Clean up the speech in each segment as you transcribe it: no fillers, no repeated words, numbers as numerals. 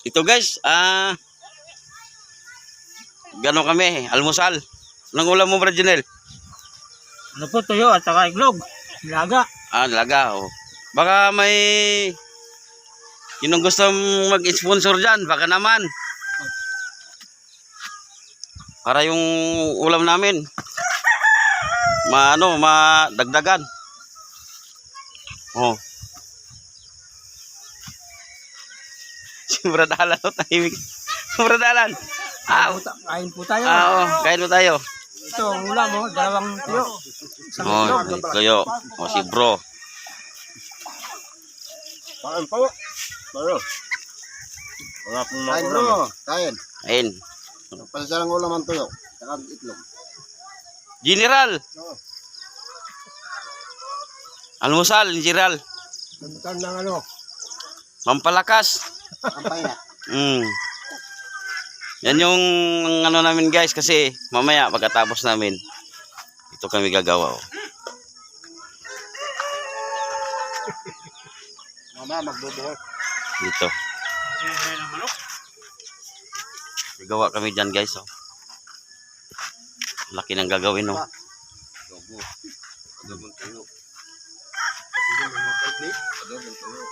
Ito guys, gano'n kami, almusal. Anong ulam mo, Brad Junel? Ano po, tuyo at saka iglog. Laga. Laga, oh. Baka may sinong gusto mag-sponsor dyan, baka naman. Para yung ulam namin madagdagan. Oh. Si Brad Alan, tahimik. Brad Alan. Kain po tayo. Kain mo tayo. Ito, ang ulam mo, dalawang tuyo. Isang iglog. Tuyo. Si bro. Kain po. Bro. Wala pong mga ulam. Kain. Kain. Pasasarang ulam ang tuyo. Saka itlog. General. Oo. Almusal, General. Nagbutan ng ano. Pampalakas. Ang pahina. Yan yung ano namin guys, kasi mamaya pagkatapos namin ito kami gagawa. Mama, magbubuhos. Dito. Gagawa kami dyan guys. Laki ng gagawin. Adobong tuyo. Adobong tuyo.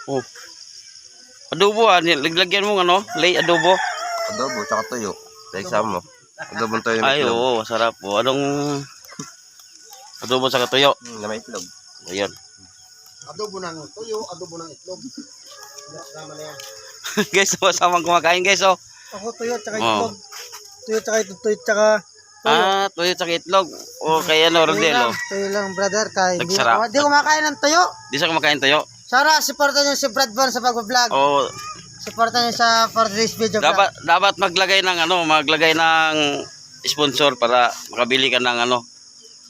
Oh. Adobo laglagyan mo ano? Lay adobo. Adobo tsaka tuyo. Sa mo. Adobong tuyo. Ay, oo, masarap po. Anong adobo sa tuyo? Na may itlog. Ayun. Adobo ng tuyo, adobo ng itlog. Sama na yan. Guys, sama kumakain guys, oh. Ako tuyo at saka Oh. iglog. Tuyo at saka ito, tuyo at saka Tuyo tsaka itlog. O kaya ano, Rodel, oh. Tuyo lang, brother. Kain. Nagsarap. Di kumakain ng tuyo. Di sa kumakain tuyo. Sana, supportan nyo si Brad Von sa pag-vlog. O Supportan nyo sa for this video vlog. dapat maglagay ng sponsor para makabili ka ng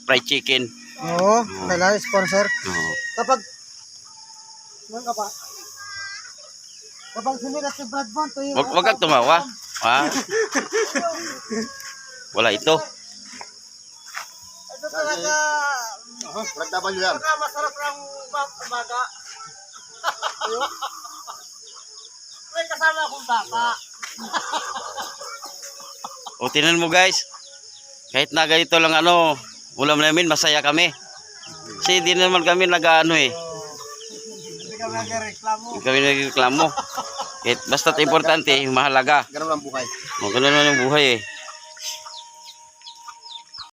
fried chicken. Oo, kailangan sponsor. Oo. Kapag sumigat si Brad Von, tuyo. Wag kang tumawa. Ha? Wala ito. Ito talaga. Ragdaban nyo yan. Masarap ng baga. May kasama akong baka. O tinan mo guys. Kahit na ganito lang ulam namin, masaya kami. Kasi hindi naman kami Hindi kami nagreklamo. Hindi kami nagreklamo. Basta importante, mahalaga. Ganun lang buhay. O ganun naman ang buhay eh.